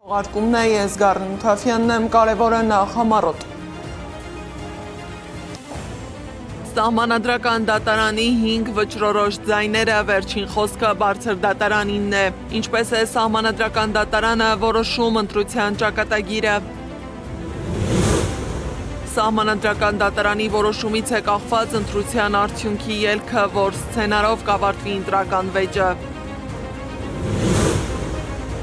Արկումն է ես Գառնի Մութաֆյանն եմ, կարևորը նախամարոտ։ Սահմանադրական դատարանի 5 վճռորոշ ձայները վերջին խոսքը բարձր դատարանինն է, ինչպես է սահմանադրական դատարանը որոշում ընտրության ճակատագիրը։ Սահմանադրական դատարանի որոշումից է կախված ընտրության արդյունքի ելքը, որ սցենարով կավարտվի ընտրական վեճը։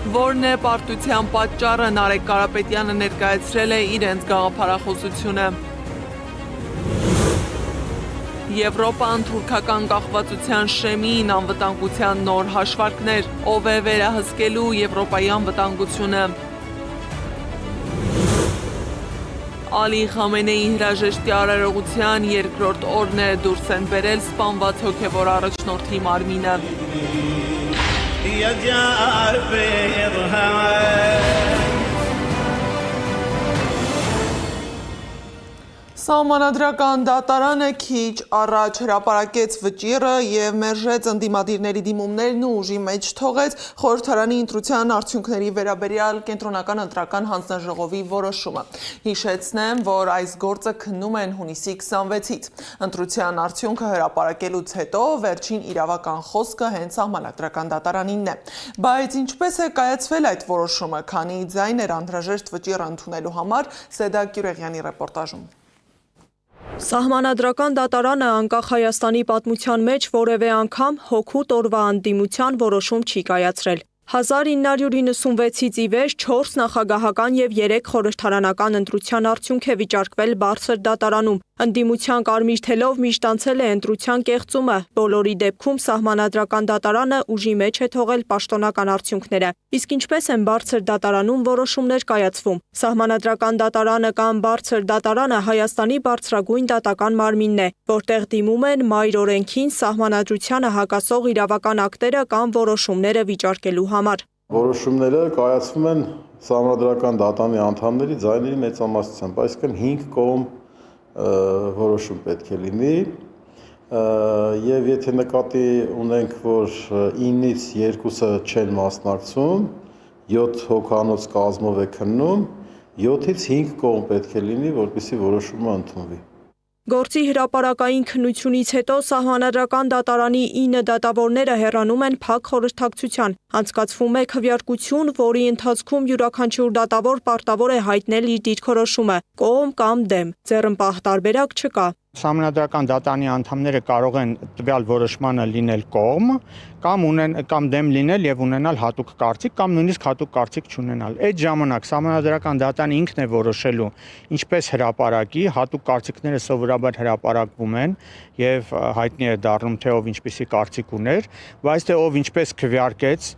Որն է պարտության պատճառը, Նարեկ Կարապետյանը ներկայացրել է իրենց գաղափարախոսությունը։ Եվրոպան թուրքական կախվածության շեմին անվտանգության նոր հաշվարկներ, ով է վերահսկելու Եվրոպայի անվտանգությունը։ Ալի Խամենեի հրաժեշտի արարողության երկրորդ օրն է, դուրս են բերել սպանված հոգևոր առաջնորդի մարմինը։ Սահմանադրական դատարանը քիչ առաջ հրապարակեց վճիռը և մերժեց ընդդիմադիրների դիմումներն ու ուժի մեջ թողեց խորհրդարանի ընտրության արդյունքների վերաբերյալ կենտրոնական ընտրական հանձնաժողովի որոշումը։ Հիշեցնեմ, որ այս գործը քննում են հունիսի 26-ից։ Ընտրության արդյունքը հրապարակելուց հետո վերջին իրավական խոսքը հենց սահմանադրական դատարանինն է։ Բայց ինչպես է կայացվել այդ որոշումը, քանի ձայն էր անհրաժեշտ վճիռը ընդունելու համար, Սեդա Կյուրեղյանի ռեպորտաժում։ Սահմանադրական դատարանը անկախ Հայաստանի պատմության մեջ որևէ անգամ հօգուտ օրվա ընդդիմության որոշում չի կայացրել։ 1996-ից ի վեր 4 նախագահական և 3 խորհրդարանական ընտրության արդյունք է վիճարկվել բարձր դատարանում։ Ընդդիմության կարմիր թելով միշտ անցել է ընտրության կեղծումը, բոլորի դեպքում սահմանադրական դատարանը ուժի մեջ է թողել պաշտոնական արդյունքները։ Իսկ ինչպես են բարձր դատարանում որոշումներ կայացվում։ Սահմանադրական դատարանը կամ բարձր դատարանը Հայաստանի բարձրագույն դատական մարմինն է, որտեղ դիմում են մայր օրենքին, սահմանադրությանը հակասող իրավական ակտերը կամ որոշումները վիճարկելու համար։ Որոշումները կայացվում են սահմանադրական դատարանի անդամների ձայների մեծամասնությամբ, այսինքն 5 կողմ որոշում պետք է լինի, եւ եթե նկատի ունենք, որ 9-ից 2-ը չեն մասնակցում, 7 հոգանոց կազմով է քննում, 7-ից 5 կողմ պետք է լինի, որպեսզի որոշումը ընդունվի։ Գործի հրապարակային քննությունից հետո սահմանադրական դատարանի 9 դատավորները հեռանում են փակ խորհրդակցության։ Անցկացվում է քվեարկություն, որի ընթացքում յուրաքանչյուր դատավոր պարտավոր է հայտնել իր դիրքորոշումը՝ կողմ կամ դեմ։ Ձեռնպահ տարբերակ չկա։ Սահմանադրական դատարանի անդամները կարող են տվյալ որոշմանը լինել կողմ կամ դեմ լինել եւ ունենալ հատուկ կարծիք կամ նույնիսկ հատուկ կարծիք չունենալ։ Այդ ժամանակ սահմանադրական դատարանը ինքն է որոշելու ինչպես հրապարակի, հատուկ կարծիքները սովորաբար հրապարակվում են եւ հայտնի է դառնում թե ով ինչպիսի կարծիք ուներ, բայց թե ով ինչպես քվեարկեց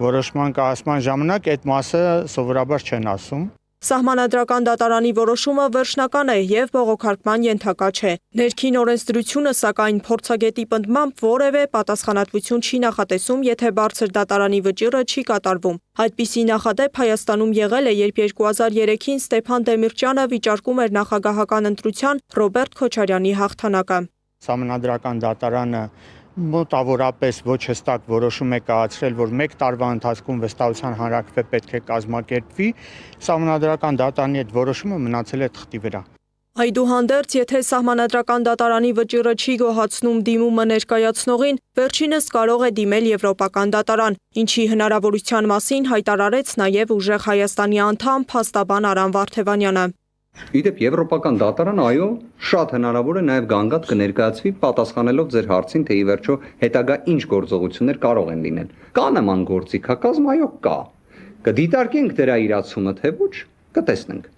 որոշման կայացման ժամանակ այդ մասը սովորաբար չեն ասում։ Սահմանադրական դատարանի որոշումը վերջնական է և բողոքարկման ենթակա չէ։ Ներքին օրենսդրությունը, սակայն, փորձագետի պնդմամբ որևէ պատասխանատվություն չի նախատեսում, եթե բարձր դատարանի վճիռը չի կատարվում։ Այդպիսի նախադեպ Հայաստանում եղել է, երբ 2003-ին Ստեփան Դեմիրճյանը վիճարկում էր նախագահական ընտրության Ռոբերտ Քոչարյանի հաղթանակը։ Սահմանադրական դատարանը մոտավորապես ոչ հստակ որոշում է կայացրել, որ 1 տարվա ընթացքում վստահության հանրաքվե պետք է կազմակերպվի, սահմանադրական դատարանի այդ որոշումը մնացել է թղթի վրա։ Այդուհանդերձ, եթե սահմանադրական դատարանի վճիռը չի գոհացնում դիմումը ներկայացնողին, վերջինս կարող է դիմել Եվրոպական դատարան, ինչի հնարավորության մասին հայտարարեց նաև ուժեղ Հայաստանի անդամ փաստաբան Արամ Վարդևանյանը։ Իդեպ Եվրոպական դատարան, այո, շատ հնարավոր է նաև գանգատ կներկայացվի պատասխանելով ձեր հարցին, թե ի վերջո հետագա ինչ գործողություններ կարող են լինել։ Կա նման գործիքակազմ, այո, կա։ Կդիտարկենք դրա իրացումը, թե ոչ, կտեսնենք։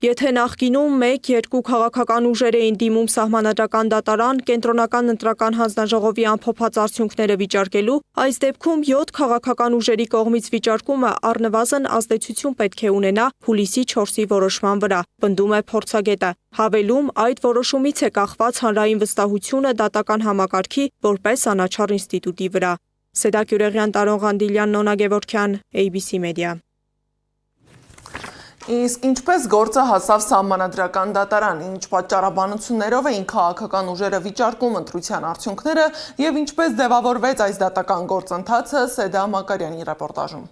Եթե նախկինում 1-2 քաղաքական ուժեր էին դիմում սահմանադրական դատարան կենտրոնական ընտրական հանձնաժողովի ամփոփած արդյունքները վիճարկելու, այս դեպքում 7 քաղաքական ուժերի կողմից վիճարկումը առնվազն ազդեցություն պետք է ունենա հուլիսի 4-ի որոշման վրա, պնդում է փորձագետը։ Հավելում, այդ որոշումից է կախված հանրային վստահությունը դատական համակարգի որպես անաչառ ինստիտուտի վրա։ Սեդա Կյուրեղյան, Տարոն Ղանդիլյան, Նոնա Գևորգյան, ABC Media։ Իսկ ինչպես գործը հասավ սահմանադրական դատարան, ինչ պատճառաբանություններով էին քաղաքական ուժերը վիճարկում ընտրության արդյունքները և ինչպես ձևավորվեց այս դատական գործընթացը Սեդա Մակարյանի ռեպորտաժում։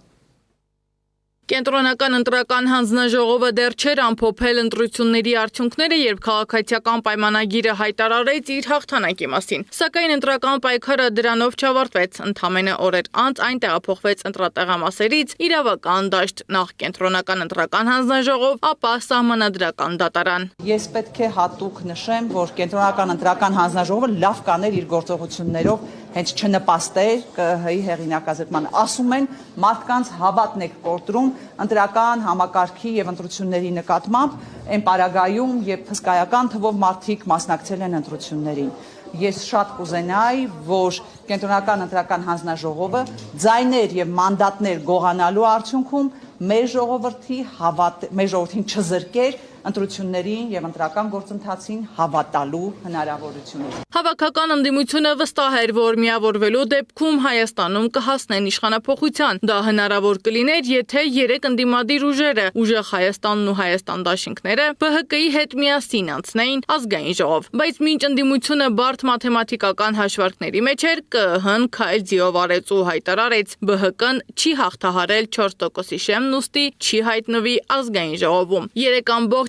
Կենտրոնական ընտրական հանձնաժողովը դեռ չէր ամփոփել ընտրությունների արդյունքները, երբ քաղաքացիական պայմանագիրը հայտարարեց իր հաղթանակի մասին։ Սակայն ընտրական պայքարը դրանով չավարտվեց։ Ընդամենը օրեր անց այն տեղափոխվեց ընտրատեղամասերից իրավական դաշտ, նախ Կենտրոնական ընտրական հանձնաժողով, ապա Սահմանադրական դատարան։ Ես պետք է հատուկ նշեմ, որ Կենտրոնական ընտրական հանձնաժողովը լավ կաներ իր գործողություններով հենց չնպաստեր ԿԸՀ-ի հեղինակազրկման։ Ասում են, մարդկանց հավատն եք կորտրում ընտրական համակարգի եւ ընտրությունների նկատմամբ, այն պարագայում եւ հսկայական թվով մարդիկ մասնակցել են ընտրություններին։ Ես շատ կուզենայի, որ Կենտրոնական ընտրական հանձնաժողովը ձայներ եւ մանդատներ գողանալու արդյունքում մեր ժողովրդին չզրկեր ընտրություններին եւ ընտրական գործընթացին հավատալու հնարավորությունից։ Հավաքական ընդդիմությունը վստահ էր, որ միավորվելու դեպքում Հայաստանում կհասնեն իշխանափոխության։ Դա հնարավոր կլիներ, եթե 3 ընդդիմադիր ուժերը՝ Ուժեղ Հայաստանն ու Հայաստան դաշինքները, ԲՀԿ-ի հետ միասին անցնեին ազգային ժողով։ Բայց մինչ ընդդիմությունը բարդ մաթեմատիկական հաշվարկների մեջ էր, ԿԸՀ-ն քայլ ձիով արեց ու հայտարարեց՝ ԲՀԿ-ն չի հաղթահարել 4%-ի շեմն, ուստի չի հայտնվի ազգային ժողովում։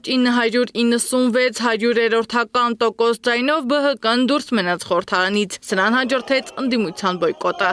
3.996 100-երորդական տոկոս ձայնով ԲՀԿ-ն դուրս մնաց խորհրդարանից։ Սրան հաջորդեց ընդդիմության բոյկոտը։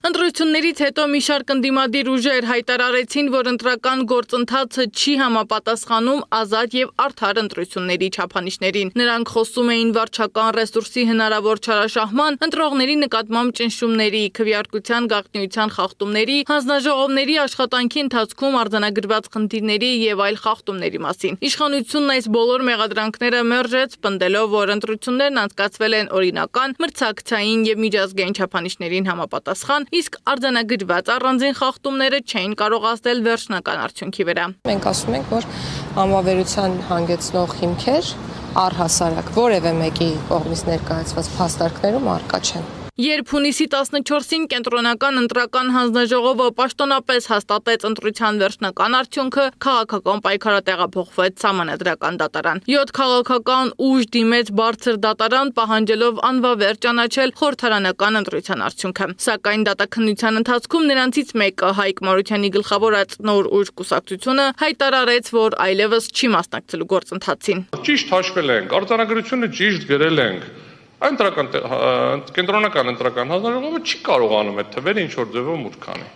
Ընտրություններից հետո մի շարք ընդդիմադիր ուժեր հայտարարեցին, որ ընտրական գործընթացը չի համապատասխանում ազատ եւ արդար ընտրությունների չափանիշներին։ Նրանք խոսում էին վարչական ռեսուրսի հնարավոր չարաշահման, ընտրողների նկատմամբ ճնշումների, քվեարկության գաղտնիության խախտումների, հանձնաժողովների աշխատանքի ընթացքում արձանագրված խնդիրների եւ այլ խախտումների մասին։ Իշխանությունն այս բոլոր մեղադրանքները մերժեց, պնդելով, որ ընտրություններն անցկացվել են օրինական, մրցակցային եւ միջազգային չափանիշներին համապատասխան, իսկ արձանագրված առանձին խախտումները չէին կարողացնել վերջնական արդյունքի վրա։ Մենք ասում ենք, որ անվավերության հանգեցնող հիմքեր առհասարակ որևէ մեկի կողմից ներկայացված փաստարկներում առկա չեն։ Երբ հունիսի 14-ին Կենտրոնական ընտրական հանձնաժողովը պաշտոնապես հաստատեց ընտրության վերջնական արդյունքը, քաղաքական պայքարը տեղափոխվեց Սահմանադրական դատարան։ 7 քաղաքական ուժ դիմեց բարձր դատարան, պահանջելով անվավեր ճանաչել խորհրդարանական ընտրության արդյունքը։ Սակայն դատաքննության ընթացքում նրանցից մեկը, Հայկ Մարությանի գլխավորած Նոր ուժ կուսակցությունը, հայտարարեց, որ այլևս չի մասնակցելու գործընթացին։ Ճիշտ հաշվել ենք, արձանագրությունը ճիշտ գրել ենք։ Կենտրոնական ընտրական հանձնաժողովը չի կարողանում այդ թվերը ինչ որ ձևով մուտք քանի։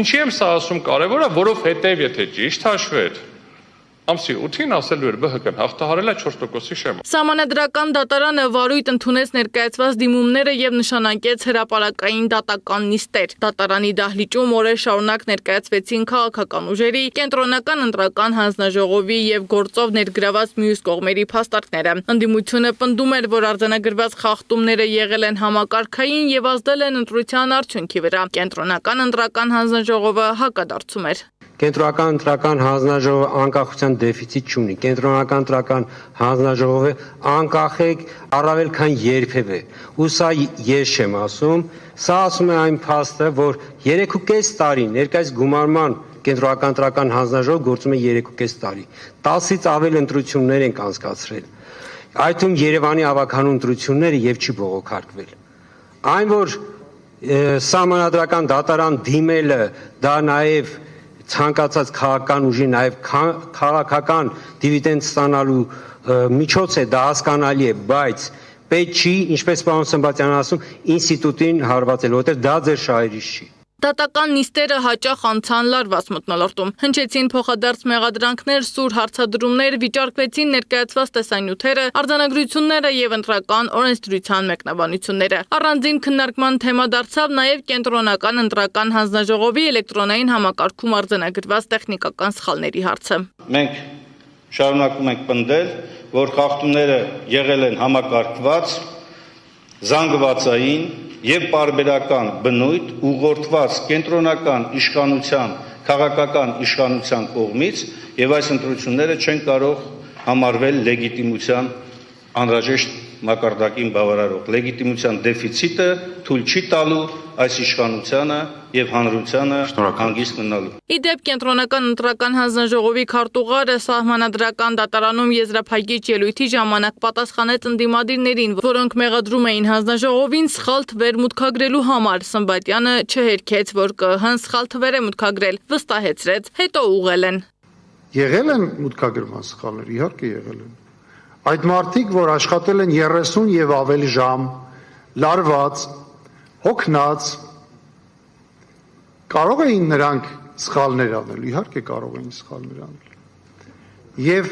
Ինչի եմ սա ասում կարևոր է, որովհետև եթե ճիշտ հաշվեր, ամսի 8-ին ասելու էր ԲՀԿ-ն հաղթահարել է 4%-ի շեմը։ Սահմանադրական դատարանը վարույթ ընդունեց ներկայացված դիմումները եւ նշանակեց հրապարակային դատական նիստեր։ Դատարանի դահլիճում օրեր շարունակ ներկայացվեցին քաղաքական ուժերի, Կենտրոնական ընտրական հանձնաժողովի եւ գործով ներգրաված մյուս կողմերի փաստարկները։ Ընդդիմությունը պնդում էր, որ արձանագրված խախտումները եղել են համակարգային եւ ազդել են ընտրության արդյունքի վրա։ Կենտրոնական ընտրական հանձնաժողովը հակադարձում էր։ Կենտրոնական ընտրական հանձնաժողովը անկախության դեֆիցիտ չունի։ Կենտրոնական ընտրական հանձնաժողովը անկախ է առավել քան երբևէ։ Ու սա ես չեմ ասում, սա ասում է այն փաստը, որ 3.5 տարի ներկայիս գումարման Կենտրոնական ընտրական հանձնաժողովը գործում է 3.5 տարի։ 10-ից ավել ընտրություններ ենք անցկացրել։ Այդ թվում Երևանի ավագանու ընտրությունները եւ չի բողոքարկվել։ Այն որ Սահմանադրական դատարան դիմելը դա նաեւ ցանկացած քաղաքական ուժի նաև քաղաքական դիվիդենդ ստանալու միջոց է, դա հասկանալի է, բայց պետք չի, ինչպես պարոն Սմբատյանն ասում, ինստիտուտին հարվածել, որովհետև դա ձեր շահերից չի։ Դատական նիստերը հաճախ անցան լարված մթնոլորտում։ Հնչեցին փոխադարձ մեղադրանքներ, սուր հարցադրումներ, վիճարկվեցին ներկայացված տեսանյութերը, արձանագրությունները եւ ընտրական օրենսդրության մեկնաբանությունները։ Առանձին քննարկման թեմա դարձավ նաեւ Կենտրոնական ընտրական հանձնաժողովի էլեկտրոնային համակարգում արձանագրված տեխնիկական սխալների հարցը։ Մենք շարունակում ենք պնդել, որ խախտումները եղել են համակարգված, զանգվածային եւ պարբերական բնույթ ուղղորդված կենտրոնական իշխանության, քաղաքական իշխանության կողմից եւ այս ընտրությունները չեն կարող համարվել լեգիտիմության անհրաժեշտ մակարդակին բավարարող լեգիտիմության դեֆիցիտը թույլ չի տալու այս իշխանությանը եւ հանրությանը հանգիստ մնալու։ Իդեպ կենտրոնական ընտրական հանձնաժողովի քարտուղարը սահմանադրական դատարանում եզրափակիչ ելույթի ժամանակ պատասխանեց ընդդիմադիրներին, որոնք մեղադրում էին հանձնաժողովին սխալ թվեր մուտքագրելու համար։ Սմբատյանը չհերքեց, որ ԿԸՀ-ն սխալ թվեր է մուտքագրել, վստահեցրեց, հետո ուղղել են։ Եղել են մուտքագրման սխալներ, իհարկե եղել են։ Այդ մարդիկ, որ աշխատել են 30 եւ ավելի ժամ, լարված, հոգնած, կարող էին նրանք սխալներ անել, իհարկե կարող էին սխալներ անել։ Եվ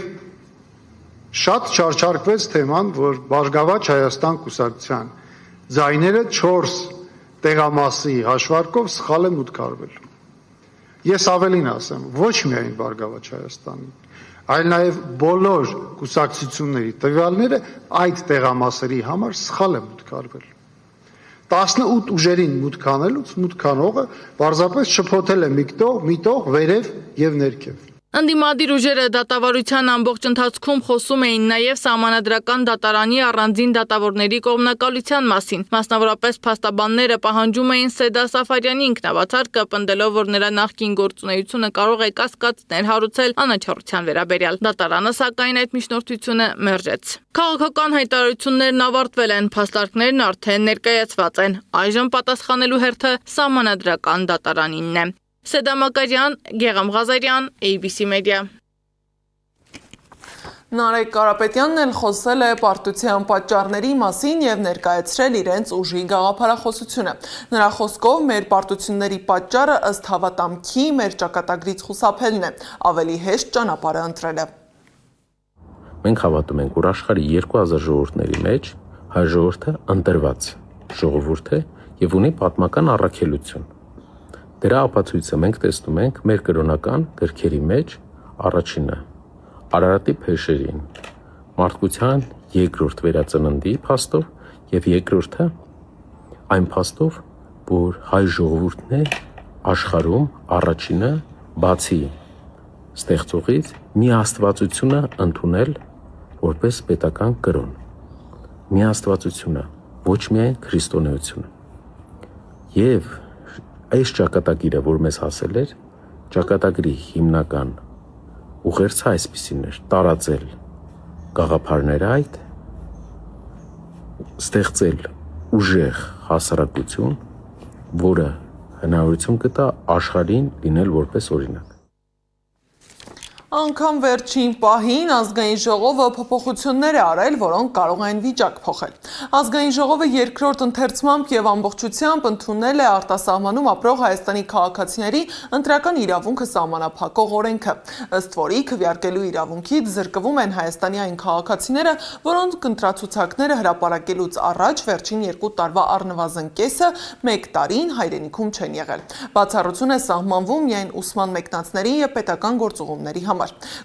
շատ չարչարկվեց թեման, որ Բարգավաճ Հայաստան կուսակցության ձայները 4 տեղամասի հաշվարկով սխալ է մուտքարվել։ Ես ավելին ասեմ, ոչ միայն Բարգավաճ Հայաստանի, այլ նաև բոլոր կուսակցությունների տվյալները այդ տեղամասերի համար սխալ է մուտքարվել։ 18 ուժերին մուտքանելուց մուտքանողը պարզապես շփոթել է մի տող վերև եւ ներքև։ Ընդդիմադիր ուժերը դատավարության ամբողջ ընթացքում խոսում էին նաև սահմանադրական դատարանի առանձին դատավորների կողմնակալության մասին։ Մասնավորապես փաստաբանները պահանջում էին Սեդա Սաֆարյանի ինքնավացարկը, պնդելով, որ նրա նախկին գործունեությունը կարող է կասկածներ հարուցել անաչառության վերաբերյալ։ Դատարանը, սակայն, այդ միջնորդությունը մերժեց։ Քաղաքական հայտարարություններն ավարտվել են, փաստարկներն արդեն ներկայացված են։ Այժմ պատասխանելու հերթը սահմանադրական դատարանինն է։ Սեդա Մակարյան, Գեղամ Ղազարյան, ABC Media։ Նարեկ Կարապետյանն էլ խոսել է պարտության պատճառների մասին եւ ներկայացրել իրենց ուժի գաղափարախոսությունը։ Նրա խոսքով մեր պարտությունների պատճառը ըստ հավատամքի մեր ճակատագրից խուսափելն է, ավելի հեշտ ճանապարհը ընտրելը։ Մենք հավատում ենք, որ աշխարհի 2000 ժողովուրդների մեջ հայ ժողովուրդը ընտրված ժողովուրդ է եւ ունի պատմական առաքելություն։ Դրա ապացույցը մենք տեսնում ենք մեր կրոնական գրքերի մեջ առաջինը Արարատի փեշերին, մարդկության երկրորդ վերածննդի փաստով եւ երկրորդը այն փաստով, որ հայ ժողովուրդն է աշխարհում առաջինը բացի ստեղծողից միաստվածությունը ընդունել որպես պետական կրոն։ Միաստվածությունը, ոչ միայն քրիստոնեությունը։ Եվ այս ճակատագիրը, որ մեզ հասել էր, ճակատագրի հիմնական ուղերձը այսպիսին էր՝ տարածել գաղափարները այդ, ստեղծել ուժեղ հասարակություն, որը հնարավորություն կտա աշխարհին լինել որպես օրինակ։ Անգամ վերջին պահին ազգային ժողովը փոփոխություններ է արել, որոնք կարող են վիճակ փոխել։ Ազգային ժողովը երկրորդ ընթերցմամբ եւ ամբողջությամբ ընդունել է արտասահմանում ապրող Հայաստանի քաղաքացիների ընտրական իրավունքը սահմանափակող օրենքը, ըստ որի քվեարկելու իրավունքից զրկվում են Հայաստանի այն քաղաքացիները, որոնք ընտրացուցակները հրապարակելուց առաջ վերջին 2 տարվա առնվազն կեսը 1 տարին հայրենիքում չեն եղել։ Բացառություն է սահմանվում միայն ուսման մեկնածների եւ պետական գործուղումների համար։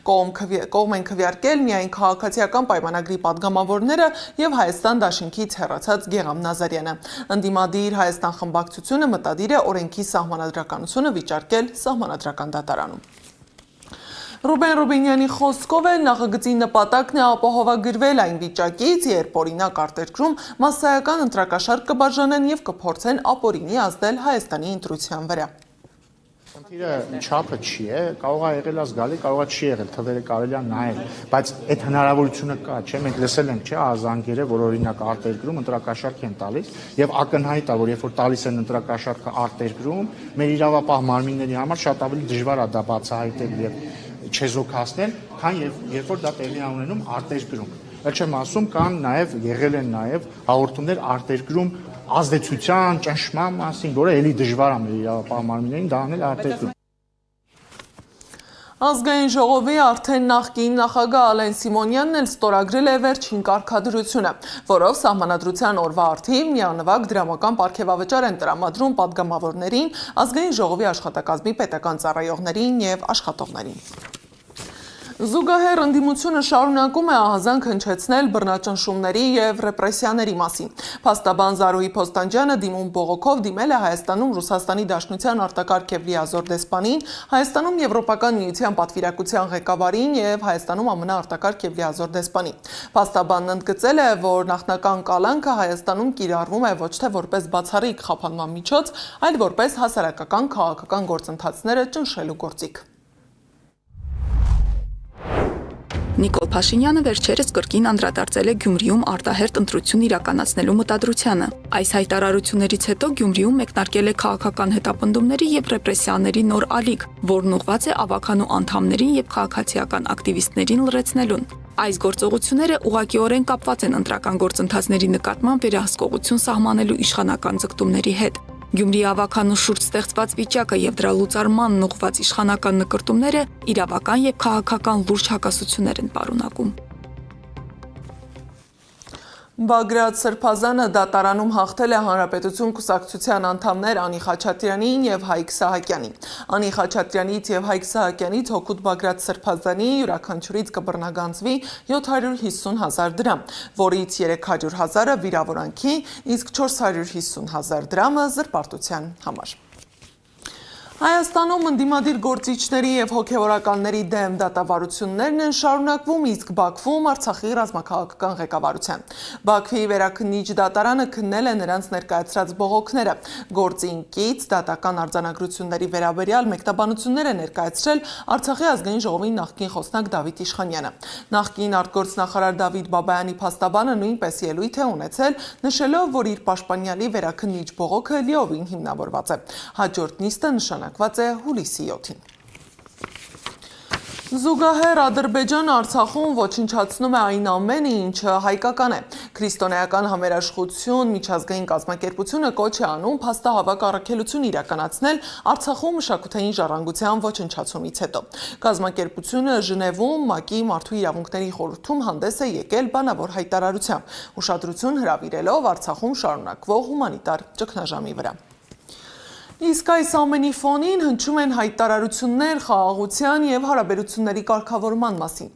Կողմ են քվեարկել միայն քաղաքացիական պայմանագրի падգամավորները եւ Հայաստան դաշինքից հեռացած Գեղամ Նազարյանը։ Ընդդիմադիր Հայաստան խմբակցությունը մտադիր է օրենքի սահմանադրականությունը վիճարկել սահմանադրական դատարանում։ Ռուբեն Ռուբինյանի խոսքով էլ նախագծի նպատակն է ապահովագրվել այն վիճակից, երբ օրինակ արտերկրում մասսայական ընտրակաշարք կբաժանեն եւ կփորձեն ապօրինի ազդել Հայաստանի ընտրության վրա։ Խնդիրը չափը չի է, կարող է եղել ազգալի, կարող է չի եղել, թվերը կարելի է նայել, բայց այդ հնարավորությունը կա, չէ՞, մենք լսել ենք, չէ՞, ազանգերը, որ օրինակ արտերկրում ընտրակաշարք են տալիս եւ ակնհայտ է, որ երբ որ տալիս են ընտրակաշարքը արտերկրում, մեր իրավապահ մարմինների համար շատ ավելի դժվար է դա բացահայտել եւ չեզոքացնել, քան երբ որ դա տեղի է ունենում արտերկրում։ Էլ չեմ ասում, կան նաեւ եղել են նաեւ հաղորդումներ արտերկրում ազդեցության, ճնշման մասին, որը էլի դժվար է մեր իրավապահ մարմիններին դա անել արտերկրում։ Ազգային ժողովի արդեն նախկին նախագահ Ալեն Սիմոնյանն էլ ստորագրել է վերջին կարգադրությունը, որով սահմանադրության օրվա արդիվ միանվագ դրամական պարգևավճար են տրամադրում падգամավորներին, ազգային ժողովի աշխատակազմի պետական ծառայողներին եւ աշխատողներին։ Զուգահեռ ընդդիմությունը շարունակում է ահազանգ հնչեցնել բռնաճնշումների եւ ռեպրեսիաների մասին։ Փաստաբան Զարուհի Փոստանջյանը դիմում բողոքով դիմել է Հայաստանում Ռուսաստանի Դաշնության արտակարգ եւ լիազոր դեսպանին, Հայաստանում Եվրոպական միության պատվիրակության ղեկավարին եւ Հայաստանում ԱՄՆ արտակարգ եւ լիազոր դեսպանին։ Փաստաբանն ընդգծել է, որ նախնական կալանքը Հայաստանում կիրառվում է ոչ թե որպես բացառիկ խափանման միջոց, այլ որպես հասարակական քաղաքական գործընթացները ճնշելու գործիք։ Նիկոլ Փաշինյանը վերջերս կրկին անդրադարձել է Գյումրիում արտահերթ ընտրություն իրականացնելու մտադրությանը։ Այս հայտարարություններից հետո Գյումրիում մեկնարկել է քաղաքական հետապնդումների եւ ռեպրեսիաների նոր ալիք, որն ուղղված է ավականու անդամներին եւ քաղաքացիական ակտիվիստներին լրացնելուն։ Այս գործողությունները ուղղակիորեն կապված են ընտրական գործընթացների նկատմամբ վերահսկողություն սահմանելու իշխանական ձգտումների հետ։ Գյումրիի ավականու շուրջ ստեղծված վիճակը եւ դրա լուծարմանն ուղղված իշխանական նկրտումները իրավական եւ քաղաքական լուրջ հակասություններ են պարունակում։ Բագրատ Սրբազանը դատարանում հաղթել է Հանրապետություն կուսակցության անդամներ Անի Խաչատրյանին եւ Հայկ Սահակյանին։ Անի Խաչատրյանից եւ Հայկ Սահակյանից հօգուտ Բագրատ Սրբազանի յուրաքանչյուրից կբռնագանձվի 750,000 դրամ, որից 300,000-ը վիրավորանքի, իսկ 450,000 դրամը զրպարտության համար։ Հայաստանում ընդդիմադիր գործիչների եւ հոգեվորականների դեմ դատավարություններն են շարունակվում, իսկ Բաքվում Արցախի ռազմաքաղաքական ղեկավարության։ Բաքվի վերաքննիչ դատարանը քննել է նրանց ներկայացրած բողոքները։ Գործին կից դատական արձանագրությունների վերաբերյալ մեկնաբանություններ է ներկայացրել Արցախի ազգային ժողովի նախկին խոսնակ Դավիթ Իշխանյանը։ Նախկին արտգործնախարար Դավիթ Բաբայանի փաստաբանը նույնպես ելույթ է ունեցել, նշելով, որ իր պաշտպանյալի վերաքննիչ բողոքը լիովին հիմնավորված է։ Հաջորդ նիստը նշանակված է հուլիսի 7-ին։ Զուգահեռ Ադրբեջանը Արցախում ոչնչացնում է այն ամենը, ինչը հայկական է։ Քրիստոնեական համերաշխություն միջազգային կազմակերպությունը կոչ է անում փաստահավաք առաքելություն իրականացնել Արցախում մշակութային ժառանգության ոչնչացումից հետո։ Կազմակերպությունը Ժնևում ՄԱԿ-ի մարդու իրավունքների խորհրդում հանդես է եկել բանավոր հայտարարությամբ, ուշադրություն հրավիրելով Արցախում շարունակվող հումանիտար ճգնաժամի վրա։ Իսկ այս ամենի ֆոնին հնչում են հայտարարություններ խաղաղության եւ հարաբերությունների կարգավորման մասին։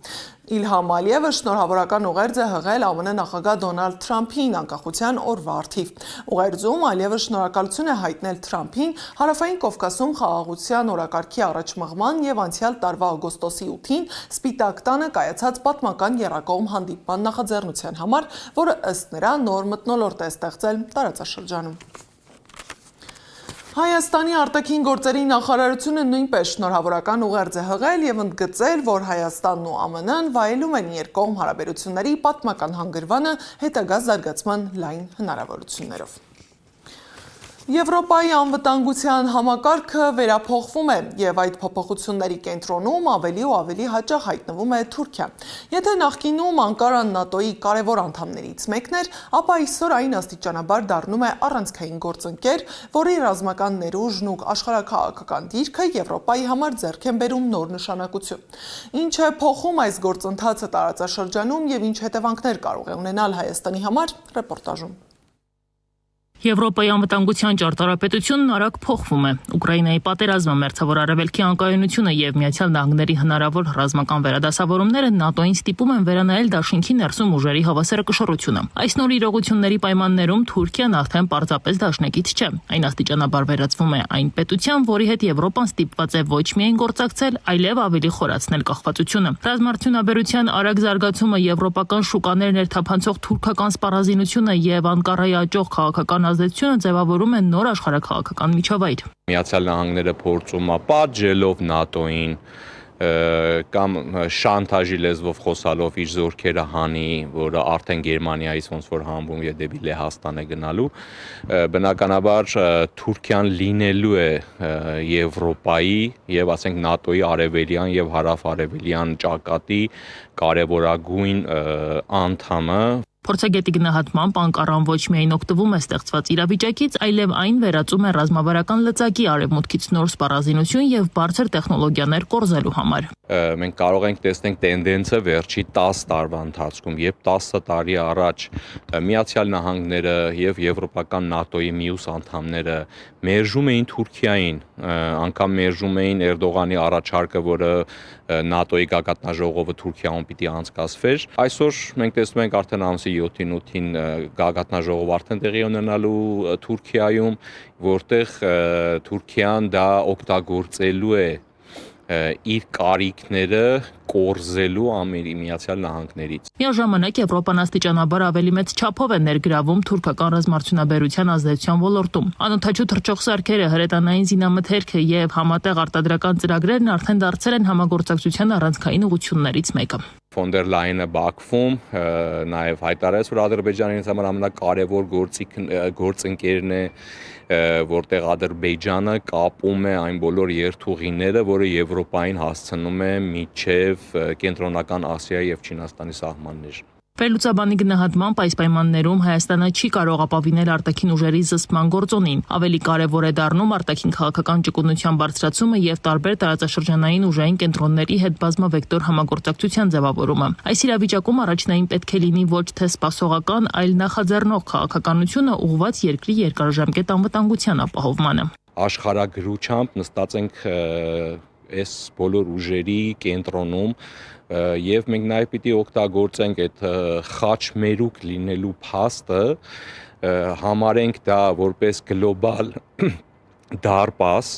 Իլհամ Ալիևը շնորհավորական ուղերձ է հղել ԱՄՆ նախագահ Դոնալդ Թրամփին անկախության օրվա առթիվ։ Ուղերձում Ալիևը շնորհակալություն է հայտնել Թրամփին Հարավային Կովկասում խաղաղության օրակարգի առաջմղման եւ անցյալ տարվա օգոստոսի 8-ին Սպիտակ տանը կայացած պատմական եռակողմ հանդիպման նախաձեռնության համար, որը ըստ նրա նոր մթնոլորտ է ստեղծել տարածաշրջանում։ Հայաստանի արտաքին գործերի նախարարությունը նույնպես շնորհավորական ուղերձ է հղել եւ ընդգծել, որ Հայաստանն ու ԱՄՆ-ն վայելում են երկկողմ հարաբերությունների պատմական հանգրվանը հետագա զարգացման լայն հնարավորություններով։ Եվրոպայի անվտանգության համակարգը վերափոխվում է եւ այդ փոփոխությունների կենտրոնում ավելի ու ավելի հաճախ հայտնվում է Թուրքիան։ Եթե նախկինում Անկարան ՆԱՏՕ-ի կարևոր անդամներից մեկն էր, ապա այսօր այն աստիճանաբար դառնում է առանցքային գործընկեր, որի ռազմական ներուժն ու աշխարհաքաղաքական դիրքը Եվրոպայի համար ձեռք են բերում նոր նշանակություն։ Ինչ է փոխում այս գործընթացը տարածաշրջանում եւ ինչ հետևանքներ կարող է ունենալ Հայաստանի համար, ռեպորտաժում։ Եվրոպայի անվտանգության ճարտարապետությունն արագ փոխվում է։ Ուկրաինայի պատերազմը, մերձավոր արևելքի անկայունությունը եւ Միացյալ Նահանգների հնարավոր ռազմական վերադասավորումները ՆԱՏՕ-ին ստիպում են վերանայել դաշինքի ներսում ուժերի հավասարակշռությունը։ Այս նոր իրողությունների պայմաններում Թուրքիան արդեն պարզապես դաշնակից չէ։ Այն աստիճանաբար վերածվում է այն պետության, որի հետ Եվրոպան ստիպված է ոչ միայն գործակցել, այլև ավելի խորացնել կախվածությունը։ Ռազմարդյունաբերության արագ զարգացումը, եվրոպական շուկաներ ներթափանցող թուրքական սպառազինությունը եւ Անկարայի աճող քաղաքական ազդեցությունը ձևավորում են նոր աշխարհաքաղաքական միջավայր։ Միացյալ Նահանգները փորձում է պատժելով ՆԱՏՕ-ին կամ շանտաժի լեզվով խոսալով իր զորքերը հանի, որը արդեն Գերմանիայից ոնց որ հանվում եւ դեպի Լեհաստան է գնալու, բնականաբար Թուրքիան լինելու է Եվրոպայի եւ ասենք ՆԱՏՕ-ի արևելյան եւ հարավ-արևելյան ճակատի կարևորագույն անդամը։ Փորձագետի գնահատմամբ Անկարան ոչ միայն օգտվում է ստեղծված իրավիճակից, այլև այն վերածում է ռազմավարական լծակի արևմուտքից նոր սպառազինություն եւ բարձր տեխնոլոգիաներ կորզելու համար։ Մենք կարող ենք տեսնել տենդենսը վերջի 10 տարվա ընթացքում, երբ 10 տարի առաջ Միացյալ Նահանգները եւ Եվրոպական ՆԱՏՕ-ի մյուս անդամները մերժում էին Թուրքիային, անգամ մերժում էին Էրդողանի առաջարկը, որը ՆԱՏՕ-ի գագաթնաժողովը Թուրքիայում պիտի անցկացվեր։ Այսօր մենք տեսնում ենք արդեն ամսի 7-ին 8-ին գագաթնաժողով արդեն տեղի ունենալու Թուրքիայում, որտեղ Թուրքիան դա օգտագործելու է իր կարիքները կորզելու Միացյալ Նահանգներից։ Միաժամանակ Եվրոպան աստիճանաբար ավելի մեծ չափով է ներգրավում թուրքական ռազմարդյունաբերության ազդեցության ոլորտում։ Անօդաչու թռչող սարքերը, հրետանային զինամթերքը եւ համատեղ արտադրական ծրագրերն արդեն դարձել են համագործակցության առանցքային ուղղություններից մեկը։ Ֆոն դեր Լայնը Բաքվում նաև հայտարարեց, որ Ադրբեջանի համար ամենակարևոր գործընկերն է, որտեղ Ադրբեջանը կապում է այն բոլոր երթուղիները, որը Եվրոպային հասցնում է մինչև Կենտրոնական Ասիայի եւ Չինաստանի սահմաններ։ Վերլուծաբանի գնահատմամբ այս պայմաններում Հայաստանը չի կարող ապավինել արտաքին ուժերի զսպման գործոնին։ Ավելի կարևոր է դառնում արտաքին քաղաքական ճկունության բարձրացումը եւ տարբեր տարածաշրջանային ուժային կենտրոնների հետ բազմավեկտոր համագործակցության ձևավորումը։ Այս իրավիճակում առաջնային պետք է լինի ոչ թե սպասողական, այլ նախաձեռնող քաղաքականությունը ուղղված երկրի երկարաժամկետ անվտանգության ապահովմանը։ Աշխարհագրությամբ նստած ենք այս բոլոր ուժերի կենտրոնում եւ մենք նաեւ պիտի օգտագործենք այդ խաչմերուկ լինելու փաստը, համարենք դա որպես գլոբալ դարպաս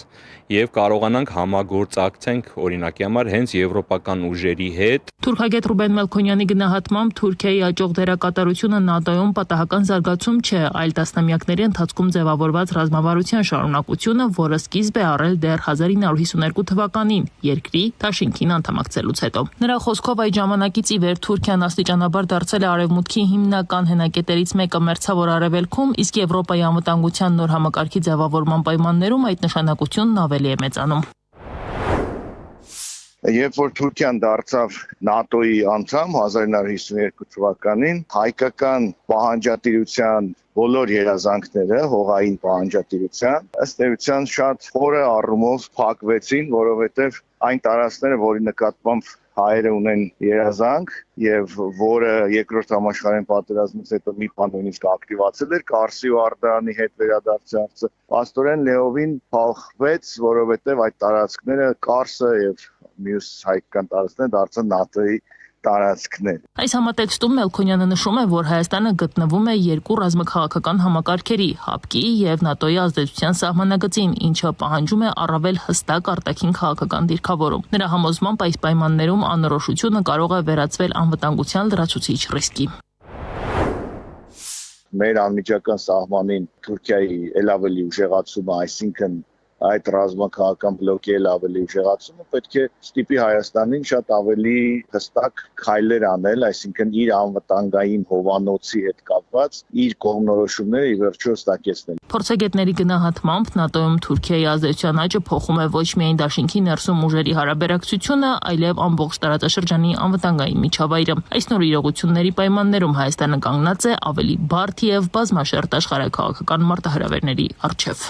եւ կարողանանք համագործակցենք օրինակի համար հենց եվրոպական ուժերի հետ։ Թուրքագետ Ռուբեն Մելքոնյանի գնահատմամբ Թուրքիայի աճող դերակատարությունը ՆԱՏՕ-ում պատահական զարգացում չէ, այլ տասնամյակների ընթացքում ձևավորված ռազմավարության շարունակությունը, որը սկիզբ է առել դեռ 1952 թվականին երկրի Դաշինքին անդամակցելուց հետո։ Նրա խոսքով այդ ժամանակից ի վեր Թուրքիան աստիճանաբար դարձել է արևմուտքի հիմնական հենակետերից մեկը Մերձավոր Արևելքում, իսկ Եվրոպայի անվտանգության նոր համակարգի ձևավորման պայմաններում այդ նշանակությունն ավելի է մեծանում։ Երբ որ Թուրքիան դարձավ ՆԱՏՕ-ի անդամ 1952 թվականին, հայկական պահանջատիրության բոլոր երազանքները, հողային պահանջատիրության, ըստ էության շատ խորը առումով փակվեցին, որովհետև այն տարածքները, որի նկատմամբ հայերը ունեն երազանք եւ որը երկրորդ համաշխարհային պատերազմից հետո մի բան նույնիսկ ակտիվացել էր Կարսի ու Արդարանի հետ վերադարձի հարցը, աստորեն լեովին փոխվեց, որովհետեւ այդ տարածքները Կարսը եւ մյուս հայկական տարածքները դարձան ՆԱՏՕ-ի տարածքներ։ Այս համատեքստում Մելքոնյանը նշում է, որ Հայաստանը գտնվում է երկու ռազմաքաղաքական համակարգերի՝ ՀԱՊԿ-ի եւ ՆԱՏՕ-ի ազդեցության սահմանագծին, ինչը պահանջում է առավել հստակ արտաքին քաղաքական դիրքավորում։ Նրա համոզմամբ այս պայմաններում անորոշությունը կարող է վերածվել անվտանգության լրացուցիչ ռիսկի։ Մեր անմիջական սահմանին Թուրքիայի ել ավելի ուժեղացումը, այսինքն այդ ռազմաքաղաքական բլոկի էլ ավելի ուժեղացումը պետք է ստիպի Հայաստանին շատ ավելի հստակ քայլեր անել, այսինքն իր անվտանգային հովանոցի հետ կապված իր կողմնորոշումները ի վերջո հստակեցնել։ Փորձագետների գնահատմամբ ՆԱՏՕ-ում Թուրքիայի ազդեցության աճը փոխում է ոչ միայն Դաշինքի ներսում ուժերի հարաբերակցությունը, այլև ամբողջ տարածաշրջանի անվտանգային միջավայրը։ Այս նոր իրողությունների պայմաններում Հայաստանը կանգնած է ավելի բարդ եւ բազմաշերտ աշխարհաքաղաքական մարտահրավերների առջեւ։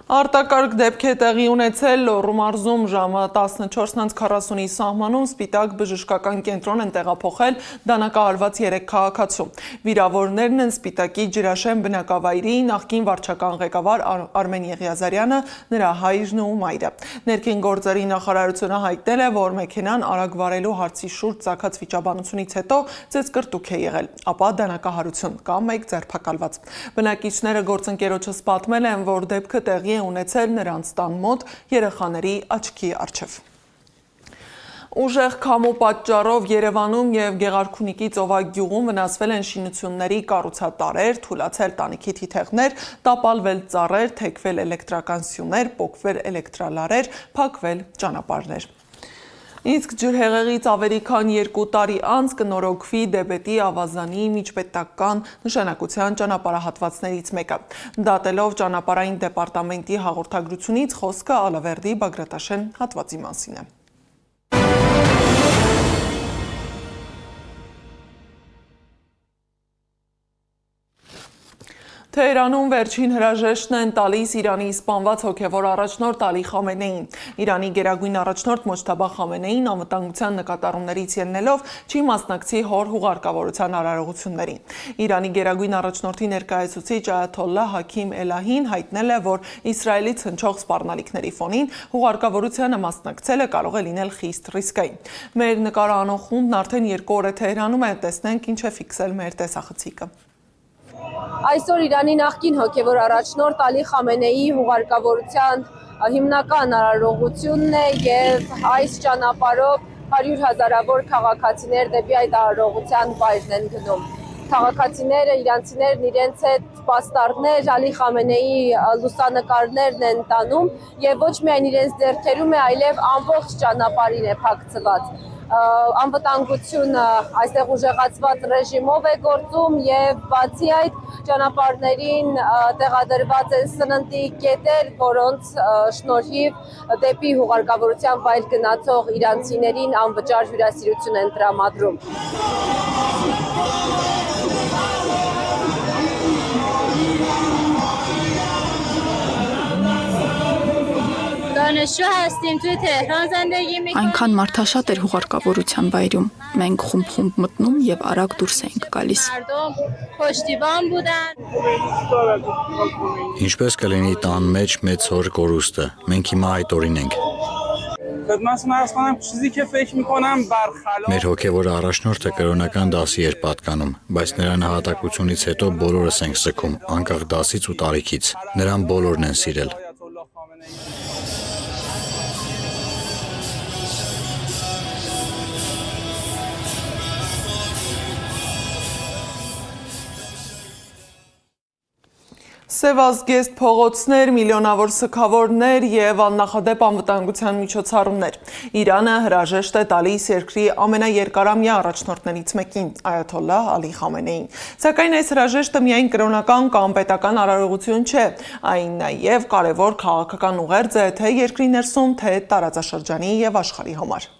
Արտակարգ դեպք է տեղի ունեցել Լոռու մարզում ժամը 14:40-ի սահմանում սպիտակ բժշկական կենտրոն են տեղափոխել դանակահարված 3 քաղաքացու։ Վիրավորներն են Սպիտակի Ջրաշեն բնակավայրի նախկին վարչական ղեկավար Արմեն Եղիազարյանը, նրա հայրն ու մայրը։ Ներքին գործերի նախարարությունը հայտնել է, որ մեքենան արագ վարելու հարցի շուրջ ծագած վիճաբանությունից հետո ծեծկրտուք է եղել, ապա դանակահարություն կամ 1 ձերբակալված։ Բնակիչները գործընկերոջս պատմել են, որ դեպքը տեղի ունեցել նրանց տան մոտ երեխաների աչքի առջև։ Ուժեղ քամու պատճառով Երևանում եւ Գեղարքունիքի ծովագյուղում վնասվել են շինությունների կառուցատարեր, թուլացել տանիքի թիթեղներ, տապալվել ծառեր, թեքվել էլեկտրական սյուներ, պոկվել էլեկտրալարեր, փակվել ճանապարհներ։ Իսկ ջրհեղեղից ավելի քան 2 տարի անց կնորոգվի Դեբետի ավազանի միջպետական նշանակության ճանապարհահատվածներից մեկը։ Դատելով ճանապարհային դեպարտամենտի հաղորդագրությունից խոսքը Ալավերդի Բագրատաշեն հատվածի մասին է։ Թեհրանում վերջին հրաժեշտն են տալիս Իրանի սպանված հոգևոր առաջնորդ Ալի Խամենեին։ Իրանի գերագույն առաջնորդ Մոջթաբա Խամենեին անվտանգության նկատառումներից ելնելով չի մասնակցի հոր հուղարկավորության արարողություններին։ Իրանի գերագույն առաջնորդի ներկայացուցիչ Այաթոլլահ Հաքիմ Էլահին հայտնել է, որ Իսրայելից հնչող սպառնալիքների ֆոնին հուղարկավորությանը մասնակցելը կարող է լինել խիստ ռիսկային։ Մեր նկարահանող խումբն արդեն 2 օր է Թեհրանում է, տեսնենք ինչ է ֆիքսել մեր տեսախցիկը։ Այսօր Իրանի նախկին հոգևոր առաջնորդ Ալի Խամենեիի հուղարկավորության հիմնական արարողությունն է եւ այս ճանապարհով 100,000-ավոր քաղաքացիներ դեպի այդ արարողության վայրն են գնում։ Քաղաքացիները, իրանցիներն իրենց հետ պաստառներ, Ալի Խամենեիի լուսանկարներն են տանում եւ ոչ միայն իրենց ձեռքերում է, այլև ամբողջ ճանապարհին է փակցված։ Անվտանգությունը այստեղ ուժեղացված ռեժիմով է գործում եւ բացի այդ ճանապարհներին տեղադրված են սննդի կետեր, որոնց շնորհիվ դեպի հուղարկավորության վայր գնացող իրանցիներին անվճար հյուրասիրություն են տրամադրում։ Այնքան մարդաշատ էր հուղարկավորության վայրում։ Մենք խումբ մտնում եւ արագ դուրս էինք գալիս։ Ինչպես կլինի տան մեջ մեծ հոր կորուստը։ Մենք հիմա այդ օրին ենք։ Մեր հոգևոր առաջնորդը կրոնական դասի էր պատկանում, բայց նրա նահատակությունից հետո բոլորս ենք սգում, անկախ դասից ու տարիքից։ Նրան բոլորն են սիրել։ Սևազգեստ փողոցներ, միլիոնավոր սգավորներ եւ աննախադեպ անվտանգության միջոցառումներ։ Իրանը հրաժեշտ է տալիս երկրի ամենաերկարամյա առաջնորդներից մեկին, Այաթոլլահ Ալի Խամենեին։ Սակայն այս հրաժեշտը միայն կրոնական կամ պետական արարողություն չէ, այն նաեւ կարևոր քաղաքական ուղերձ է թե երկրի ներսում, թե տարածաշրջանի եւ աշխարհի համար։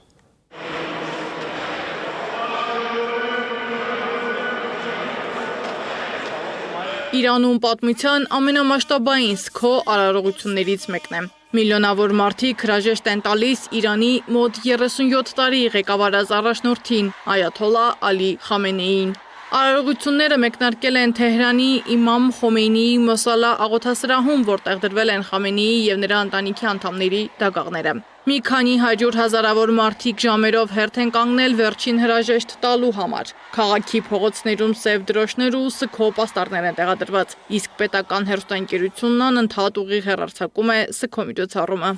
Իրանում պատմության ամենամասշտաբային սգո արարողություններից մեկն է։ Միլիոնավոր մարդիկ հրաժեշտ են տալիս Իրանի մոտ 37 տարի ղեկավարած առաջնորդին Այաթոլլահ Ալի Խամենեիին։ Արարողությունները մեկնարկել են Թեհրանի Իմամ Խոմեյնիի Մոսալա աղոթասրահում, որտեղ դրվել են Խամենեիի եւ նրա ընտանիքի անդամների դագաղները։ Մի քանի 100,000-ավոր մարդիկ ժամերով հերթ են կանգնել վերջին հրաժեշտ տալու համար։ Քաղաքի փողոցներում սև դրոշներ ու սգո պաստառներ են տեղադրված, իսկ պետական հեռուստաընկերությունն անընդհատ ուղիղ հեռարձակում է սգո միջոցառումը։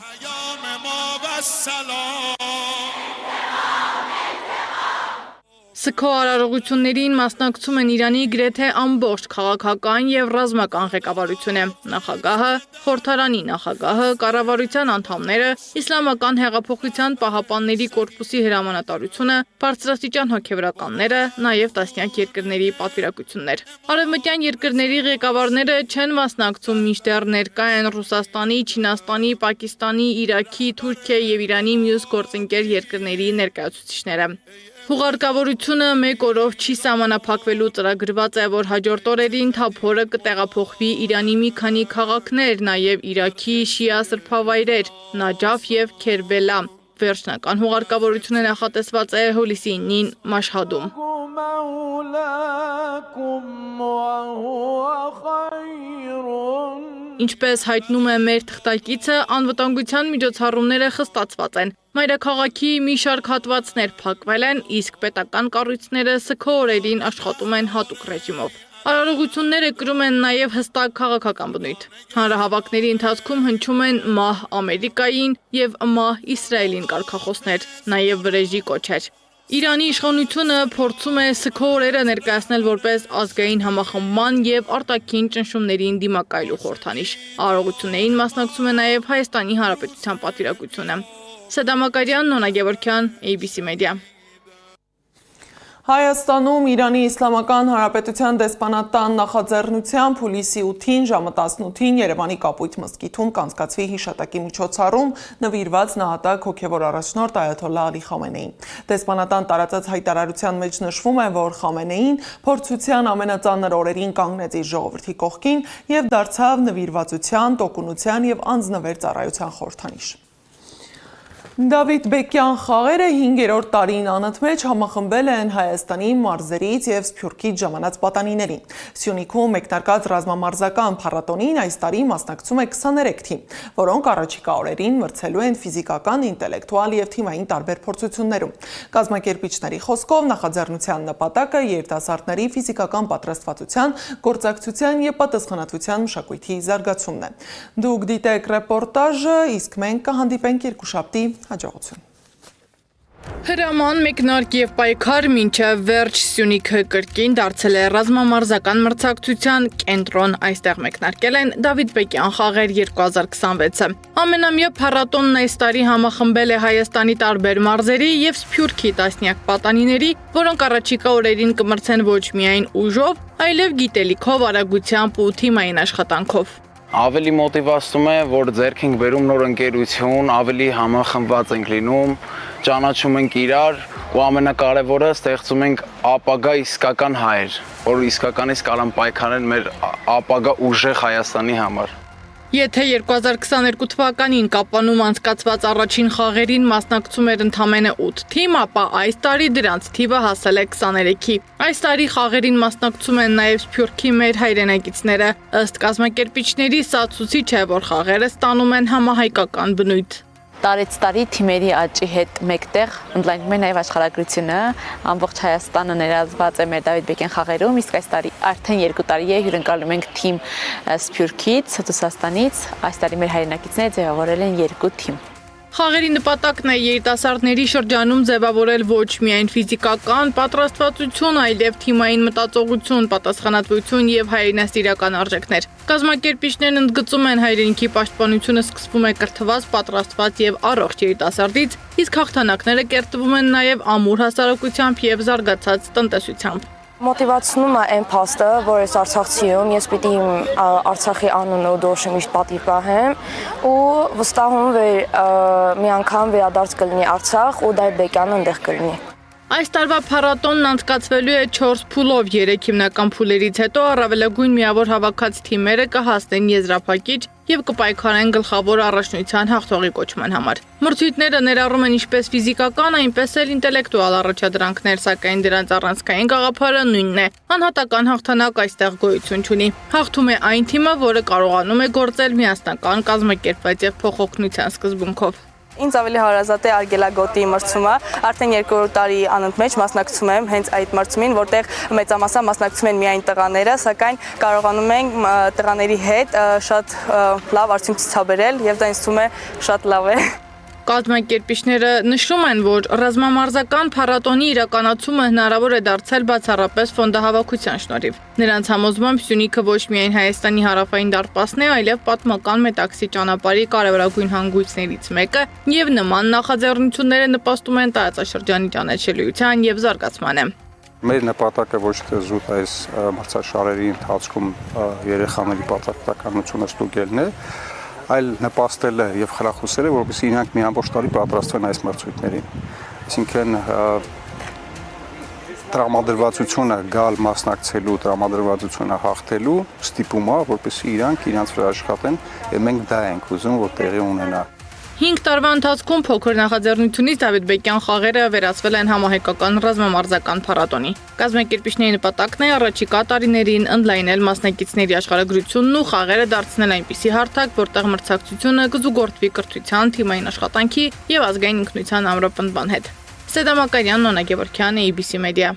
Սգո արարողություններին մասնակցում են Իրանի գրեթե ամբողջ քաղաքական եւ ռազմական ղեկավարությունը, նախագահը, խորհրդարանի նախագահը, կառավարության անդամները, Իսլամական հեղափոխության պահապանների կորպուսի հրամանատարությունը, բարձրաստիճան հոգևորականները, նաեւ տասնյակ երկրների պատվիրակություններ։ Արևմտյան երկրների ղեկավարները չեն մասնակցում, մինչդեռ ներկա են Ռուսաստանի, Չինաստանի, Պակիստանի, Իրաքի, Թուրքիայի եւ Իրանի մյուս գործընկեր երկրների ներկայացուցիչները։ Հուղարկավորությունը մեկ օրով չի սահմանափակվելու, ծրագրված է, որ հաջորդ օրերին թափորը կտեղափոխվի Իրանի մի քանի քաղաքներ, նաև Իրաքի շիա սրբավայրեր, Նաջաֆ եւ Քերբելա։ Վերջնական հուղարկավորությունը նախատեսված է հուլիսի 9-ին Մաշհադում։ Ինչպես հայտնում է մեր թղթակիցը, անվտանգության միջոցառումները խստացված են։ Մայրաքաղաքի մի շարք հատվածներ փակվել են, իսկ պետական կառույցները սգո օրերին աշխատում են հատուկ ռեժիմով։ Արարողությունները կրում են նաև հստակ քաղաքական բնույթ։ Հանրահավաքների ընթացքում հնչում են մահ Ամերիկային եւ մահ Իսրայելին կարգախոսներ, նաև վրեժի կոչեր։ Իրանի իշխանությունը փորձում է սգո օրերը ներկայացնել որպես ազգային համախմբման եւ արտաքին ճնշումներին դիմակայելու խորհրդանիշ։ Արարողություններին մասնակցում է նաև Հայաստանի Հանրապետության պատվիրակությունը։ Սեդա Մակարյան, Նոնա Գևորգյան, ABC Media։ Հայաստանում Իրանի Իսլամական Հանրապետության դեսպանատան նախաձեռնությամբ հուլիսի 8-ին ժամը 18-ին Երևանի Կապույտ մզկիթում կանցկացվի հիշատակի միջոցառում նվիրված նահատակ հոգևոր առաջնորդ Այաթոլլահ Ալի Խամենեին։ Դեսպանատան տարածած հայտարարության մեջ նշվում է, որ Խամենեին փորձության ամենածանր օրերին կանգնեց իր ժողովրդի կողքին եւ դարձավ նվիրվածության, տոկունության եւ անձնվեր ծառայության խորհրդանիշ։ Դավիթ Բեկյան խաղերը 5-րդ տարին անընդմեջ համախմբել են Հայաստանի մարզերից եւ Սփյուռքից ժամանած պատանիներին։ Սյունիքում մեկնարկած ռազմամարզական փառատոնին այս տարի մասնակցում է 23 թիմ, որոնք առաջիկա օրերին մրցելու են ֆիզիկական, ինտելեկտուալ եւ թիմային տարբեր փորձություններում։ Կազմակերպիչների խոսքով նախաձեռնության նպատակը երիտասարդների ֆիզիկական պատրաստվածության, գործակցության եւ պատասխանատվության մշակույթի զարգացումն է։ Դուք դիտեք ռեպորտաժը, իսկ մենք կհանդիպենք երկուշաբթի հաջողություն։ Հրաման, մեկնարկ եւ պայքար մինչեւ վերջ Սյունիքը կրկին դարձել է ռազմամարզական մրցակցության կենտրոն։ Այստեղ մեկնարկել են Դավիթ Բեկյան խաղեր 2026-ը։ Ամենամյա փառատոնն այս տարի համախմբել է Հայաստանի տարբեր մարզերի եւ Սփյուռքի տասնյակ պատանիների, որոնք առաջիկա օրերին կմրցեն ոչ միայն ուժով, այլև գիտելիքով, արագությամբ ու թիմային աշխատանքով։ Ավելի մոտիվացնում է, որ ձեռք ենք բերում նոր ընկերություն, ավելի համախմբված ենք լինում, ճանաչում ենք իրար ու ամենակարևորը ստեղծում ենք ապագա իսկական հայր, որ իսկականից կարան պայքարեն մեր ապագա ուժեղ Հայաստանի համար։ Եթե 2022 թվականին Կապանում անցկացված առաջին խաղերին մասնակցում էր ընդամենը 8 թիմ, ապա այս տարի դրանց թիվը հասել է 23-ի։ Այս տարի խաղերին մասնակցում են նաև Սփյուռքի մեր հայրենակիցները։ Ըստ կազմակերպիչների, սա ցույց է, որ խաղերը ստանում են համահայկական բնույթ։ Տարեց տարի թիմերի աճի հետ մեկտեղ ընդլայնվում է նաև աշխարհագրությունը, ամբողջ Հայաստանը ներազված է մեր Դավիթ Բեկյան խաղերում, իսկ այս տարի արդեն 2 տարի է հյուրընկալում ենք թիմ Սփյուռքից, Ռուսաստանից, այս տարի մեր հայրենակիցները ձևավորել են 2 թիմ։ Խաղերի նպատակն է երիտասարդների շրջանում ձևավորել ոչ միայն ֆիզիկական պատրաստվածություն, այլև թիմային մտածողություն, պատասխանատվություն եւ հայրենասիրական արժեքներ։ Կազմակերպիչներն ընդգծում են հայրենիքի պաշտպանությունը սկսվում է կրթված, պատրաստված եւ առողջ երիտասարդից, իսկ հաղթանակները կերտվում են նաեւ ամուր հասարակությամբ եւ զարգացած տնտեսությամբ։ Մոտիվացնում է այն փաստը, որ ես արցախցի եմ, ես պիտի Արցախի անունը ու դոշը միշտ պատիվ պահեմ ու վստահում եմ մի անգամ վերադարձ կլինի Արցախ ու Դավիթ Բեկյանը այնտեղ կլինի։ Այս տարվա փառատոնն անցկացվելու է 4 փուլով, 3 հիմնական փուլերից հետո առավելագույն միավոր հավաքած թիմերը կհասնեն եզրափակիչ եւ կպայքարեն գլխավոր առաջնության հաղթողի կոչման համար։ Մրցույթները ներառում են ինչպես ֆիզիկական, այնպես էլ ինտելեկտուալ առաջադրանքներ, սակայն դրանց առանցքային գաղափարը նույնն է։ Անհատական հաղթանակ այստեղ գոյություն չունի։ Հաղթում է այն թիմը, որը կարողանում է գործել միասնական, կազմակերպված եւ փոխօգնության սկզբունքով։ Ինձ ավելի հարազատ է արգելագոտի մրցումը, արդեն 2-րդ տարի անընդմեջ մասնակցում եմ հենց այդ մրցումին, որտեղ մեծամասամբ մասնակցում են միայն տղաները, սակայն կարողանում ենք տղաների հետ շատ լավ արդյունք ցուցաբերել եւ դա ինձ թվում է շատ լավ է։ Կազմակերպիչները նշում են, որ ռազմամարզական փառատոնի իրականացումը հնարավոր է դարձել բացառապես ֆոնդահավաքության շնորհիվ։ Նրանց համոզմամբ Սյունիքը ոչ միայն Հայաստանի հարավային դարպասն է, այլև պատմական Մետաքսի ճանապարհի կարևորագույն հանգույցներից մեկը, եւ նման նախաձեռնությունները նպաստում են տարածաշրջանի ճանաչելիության եւ զարգացմանը։ Մեր նպատակը ոչ թե զուտ այս մրցաշարերի ընթացքում երեխաների պատրաստականությունը ստուգելն է, այլ նպաստելը եւ խրախուսելը, որովհետեւ իրանք մի ամբողջ տարի պատրաստվեն այս մրցույթներին։ Այսինքն տրամադրվածությունը գալ մասնակցելու, տրամադրվածությունը հաղթելու ստիպում է, որովհետեւ իրանք իրենց վրա աշխատեն եւ մենք դա ենք ուզում, որ տեղի ունենա։ 5 տարվա ընթացքում փոքր նախաձեռնությունից Դավիթ Բեկյան խաղերը վերածվել են համահայկական ռազմամարզական փառատոնի։ Կազմակերպիչների նպատակն է առաջիկա տարիներին ընդլայնել մասնակիցների աշխարհագրությունն ու խաղերը դարձնել այնպիսի հարթակ, որտեղ մրցակցությունը կզուգորդվի կրթության, թիմային աշխատանքի եւ ազգային ինքնության ամրապնդման հետ։ Սեդա Մակարյան, Նոնա Գևորգյան, ABC Media։